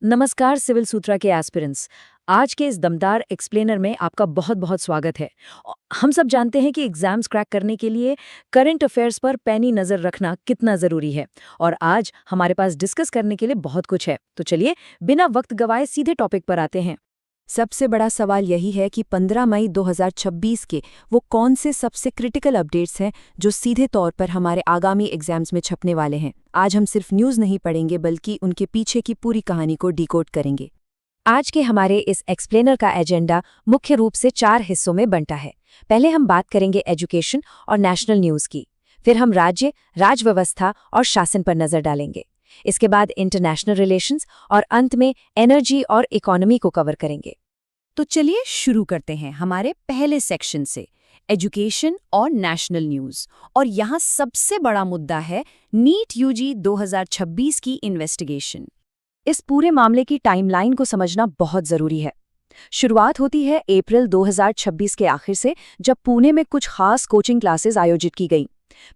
नमस्कार सिविल सूत्रा के एस्पिरेंट्स। आज के इस दमदार एक्सप्लेनर में आपका बहुत बहुत स्वागत है। हम सब जानते हैं कि एग्जाम्स क्रैक करने के लिए करंट अफेयर्स पर पैनी नज़र रखना कितना ज़रूरी है, और आज हमारे पास डिस्कस करने के लिए बहुत कुछ है। तो चलिए बिना वक्त गवाए सीधे टॉपिक पर आते हैं। सबसे बड़ा सवाल यही है कि 15 मई 2026 के वो कौन से सबसे क्रिटिकल अपडेट्स हैं जो सीधे तौर पर हमारे आगामी एग्जाम्स में छपने वाले हैं। आज हम सिर्फ न्यूज़ नहीं पढ़ेंगे बल्कि उनके पीछे की पूरी कहानी को डिकोड करेंगे। आज के हमारे इस एक्सप्लेनर का एजेंडा मुख्य रूप से 4 हिस्सों में बंटा है। पहले हम बात करेंगे एजुकेशन और नेशनल न्यूज़ की, फिर हम राज्य, राजव्यवस्था और शासन पर नज़र डालेंगे। इसके बाद इंटरनेशनल रिलेशंस और अंत में एनर्जी और इकोनॉमी को कवर करेंगे। तो चलिए शुरू करते हैं हमारे पहले सेक्शन से, एजुकेशन और नेशनल न्यूज़। और यहाँ सबसे बड़ा मुद्दा है नीट यूजी 2026 की इन्वेस्टिगेशन। इस पूरे मामले की टाइमलाइन को समझना बहुत ज़रूरी है। शुरुआत होती है अप्रैल 2026 के आखिर से, जब पुणे में कुछ खास कोचिंग क्लासेस आयोजित की गईं।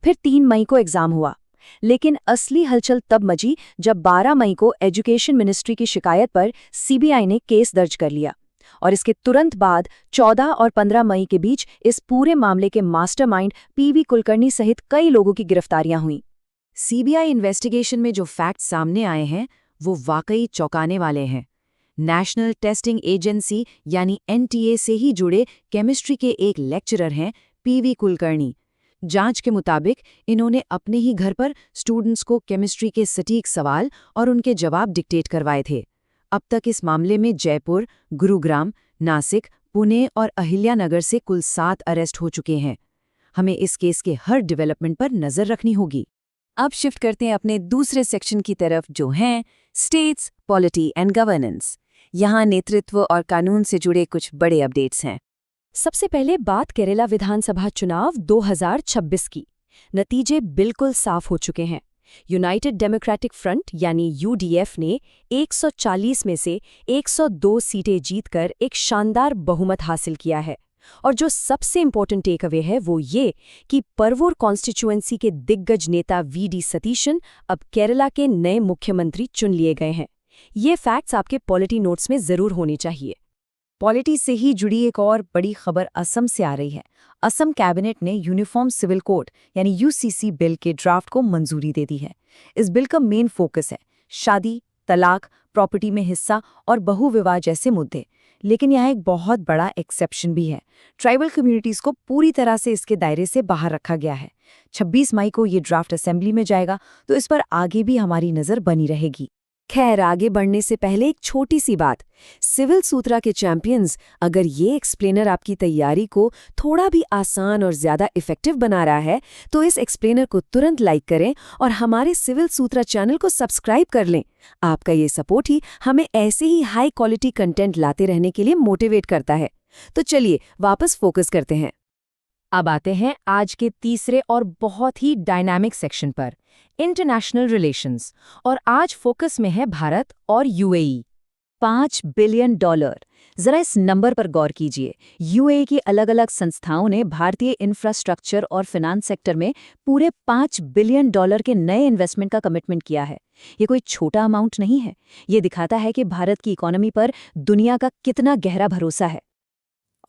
फिर 3 मई को एग्जाम हुआ, लेकिन असली हलचल तब मची जब 12 मई को एजुकेशन मिनिस्ट्री की शिकायत पर सीबीआई ने केस दर्ज कर लिया। और इसके तुरंत बाद 14 और 15 मई के बीच इस पूरे मामले के मास्टरमाइंड पीवी कुलकर्णी सहित कई लोगों की गिरफ्तारियां हुईं। सीबीआई इन्वेस्टिगेशन में जो फैक्ट्स सामने आए हैं वो वाकई चौंकाने वाले हैं। नेशनल टेस्टिंग एजेंसी यानी एनटीए से ही जुड़े केमिस्ट्री के एक लेक्चरर हैं पीवी कुलकर्णी। जांच के मुताबिक इन्होंने अपने ही घर पर स्टूडेंट्स को केमिस्ट्री के सटीक सवाल और उनके जवाब डिक्टेट करवाए थे। अब तक इस मामले में जयपुर, गुरुग्राम, नासिक, पुणे और अहिल्यानगर से कुल 7 अरेस्ट हो चुके हैं। हमें इस केस के हर डेवलपमेंट पर नजर रखनी होगी। अब शिफ्ट करते हैं अपने दूसरे सेक्शन की तरफ, जो हैं स्टेट्स, पॉलिटी एंड गवर्नेंस। यहाँ नेतृत्व और कानून से जुड़े कुछ बड़े अपडेट्स हैं। सबसे पहले बात केरला विधानसभा चुनाव 2026 की। नतीजे बिल्कुल साफ हो चुके हैं। यूनाइटेड डेमोक्रेटिक फ्रंट यानी यूडीएफ ने 140 में से 102 सीटें जीतकर एक शानदार बहुमत हासिल किया है। और जो सबसे इम्पोर्टेंट टेक अवे है वो ये कि परवूर कॉन्स्टिट्यूएंसी के दिग्गज नेता वीडी सतीशन अब केरला के नए मुख्यमंत्री चुन लिए गए हैं। ये फैक्ट्स आपके पॉलिटी नोट्स में जरूर होने चाहिए। पॉलिटी से ही जुड़ी एक और बड़ी खबर असम से आ रही है। असम कैबिनेट ने यूनिफॉर्म सिविल कोड यानी यूसीसी बिल के ड्राफ्ट को मंजूरी दे दी है। इस बिल का मेन फोकस है शादी, तलाक, प्रॉपर्टी में हिस्सा और बहुविवाह जैसे मुद्दे। लेकिन यहाँ एक बहुत बड़ा एक्सेप्शन भी है। ट्राइबल कम्युनिटीज़ को पूरी तरह से इसके दायरे से बाहर रखा गया है। 26 मई को ये ड्राफ्ट असेंबली में जाएगा, तो इस पर आगे भी हमारी नज़र बनी रहेगी। खैर, आगे बढ़ने से पहले एक छोटी सी बात। सिविल सूत्रा के चैंपियंस, अगर ये एक्सप्लेनर आपकी तैयारी को थोड़ा भी आसान और ज़्यादा इफेक्टिव बना रहा है, तो इस एक्सप्लेनर को तुरंत लाइक करें और हमारे सिविल सूत्रा चैनल को सब्सक्राइब कर लें। आपका ये सपोर्ट ही हमें ऐसे ही हाई क्वालिटी कंटेंट लाते रहने के लिए मोटिवेट करता है। तो चलिए वापस फोकस करते हैं। अब आते हैं आज के तीसरे और बहुत ही डायनामिक सेक्शन पर, इंटरनेशनल रिलेशंस। और आज फोकस में है भारत और यूएई। $5 बिलियन। जरा इस नंबर पर गौर कीजिए। यूएई की अलग अलग संस्थाओं ने भारतीय इंफ्रास्ट्रक्चर और फिनांस सेक्टर में पूरे $5 बिलियन के नए इन्वेस्टमेंट का कमिटमेंट किया है। ये कोई छोटा अमाउंट नहीं है। ये दिखाता है कि भारत की इकोनॉमी पर दुनिया का कितना गहरा भरोसा है।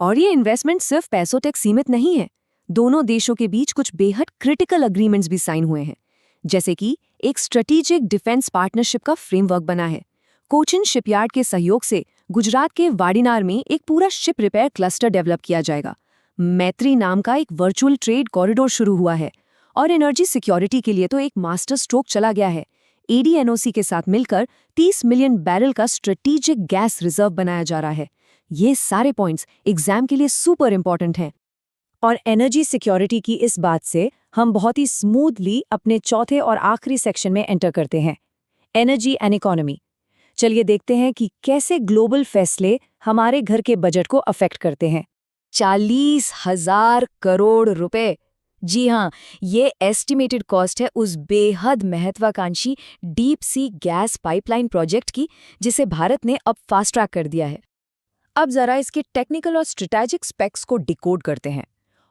और ये इन्वेस्टमेंट सिर्फ पैसों तक सीमित नहीं है। दोनों देशों के बीच कुछ बेहद क्रिटिकल अग्रीमेंट्स भी साइन हुए हैं, जैसे कि एक स्ट्रेटेजिक डिफेंस पार्टनरशिप का फ्रेमवर्क बना है। कोचिन शिपयार्ड के सहयोग से गुजरात के वाडीनार में एक पूरा शिप रिपेयर क्लस्टर डेवलप किया जाएगा। मैत्री नाम का एक वर्चुअल ट्रेड कॉरिडोर शुरू हुआ है। और एनर्जी सिक्योरिटी के लिए तो एक मास्टर स्ट्रोक चला गया है। एडीएनओसी के साथ मिलकर 30 मिलियन बैरल का स्ट्रेटेजिक गैस रिजर्व बनाया जा रहा है। ये सारे पॉइंट्स एग्जाम के लिए सुपर इंपॉर्टेंट हैं। और एनर्जी सिक्योरिटी की इस बात से हम बहुत ही स्मूथली अपने चौथे और आखिरी सेक्शन में एंटर करते हैं, एनर्जी एंड इकोनॉमी। चलिए देखते हैं कि कैसे ग्लोबल फैसले हमारे घर के बजट को अफेक्ट करते हैं। 40,000 करोड़ रुपए। जी हाँ, ये एस्टिमेटेड कॉस्ट है उस बेहद महत्वाकांक्षी deep sea gas pipeline project की, जिसे भारत ने अब फास्ट ट्रैक कर दिया है। अब जरा इसके टेक्निकल और स्ट्रेटेजिक स्पेक्स को डिकोड करते हैं।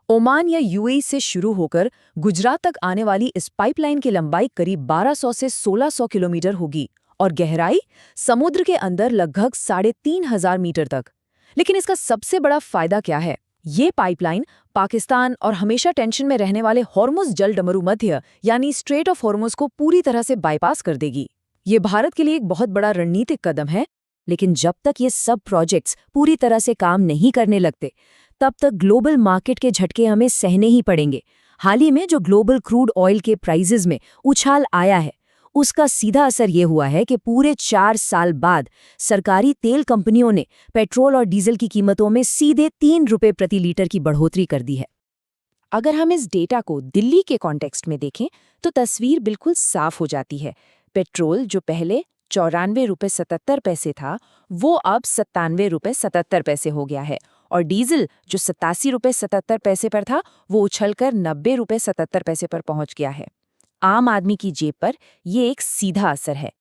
ओमान या यूएई से शुरू होकर गुजरात तक आने वाली इस पाइपलाइन की लंबाई करीब 1200 से 1600 किलोमीटर होगी और गहराई समुद्र के अंदर लगभग 3,500 मीटर तक। लेकिन इसका सबसे बड़ा फायदा क्या है? ये पाइपलाइन पाकिस्तान और हमेशा टेंशन में रहने वाले हॉर्मुज़ जल डमरू मध्य यानी स्ट्रेट ऑफ हॉर्मुज़ को पूरी तरह से बाईपास कर देगी। ये भारत के लिए एक बहुत बड़ा रणनीतिक कदम है। लेकिन जब तक ये सब प्रोजेक्ट्स पूरी तरह से काम नहीं करने लगते, तब तक ग्लोबल मार्केट के झटके हमें सहने ही पड़ेंगे। हाल ही में जो ग्लोबल क्रूड ऑयल के प्राइसेस में उछाल आया है, उसका सीधा असर ये हुआ है कि पूरे 4 साल बाद सरकारी तेल कंपनियों ने पेट्रोल और डीजल की कीमतों में सीधे 3 रुपये प्रति लीटर की बढ़ोतरी कर दी है। अगर हम इस डेटा को दिल्ली के कॉन्टेक्स्ट में देखें तो तस्वीर बिल्कुल साफ हो जाती है। पेट्रोल जो पहले 94 रुपये 77 पैसे था, वो अब 97 रुपये 77 पैसे हो गया है, और डीजल जो 87 रुपये 77 पैसे पर था, वो उछलकर 90 रुपये 77 पैसे पर पहुंच गया है। आम आदमी की जेब पर ये एक सीधा असर है।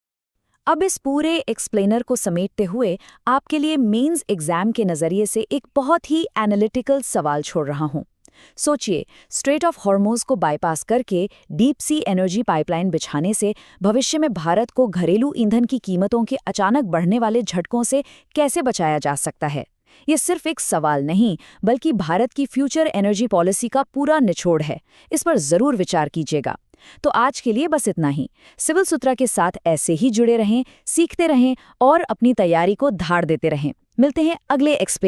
अब इस पूरे एक्सप्लेनर को समेटते हुए आपके लिए मेंस एग्जाम के नज़रिए से एक बहुत ही एनालिटिकल सवाल छोड़ रहा हूँ। सोचिए, स्ट्रेट ऑफ हॉर्मुज़ को बाईपास करके डीप सी एनर्जी पाइपलाइन बिछाने से भविष्य में भारत को घरेलू ईंधन की कीमतों के अचानक बढ़ने वाले झटकों से कैसे बचाया जा सकता है। ये सिर्फ एक सवाल नहीं, बल्कि भारत की फ्यूचर एनर्जी पॉलिसी का पूरा निचोड़ है। इस पर ज़रूर विचार कीजिएगा। तो आज के लिए बस इतना ही। सिविल सूत्रा के साथ ऐसे ही जुड़े रहें, सीखते रहें और अपनी तैयारी को धार देते रहें। मिलते हैं अगले एक्सप्लेन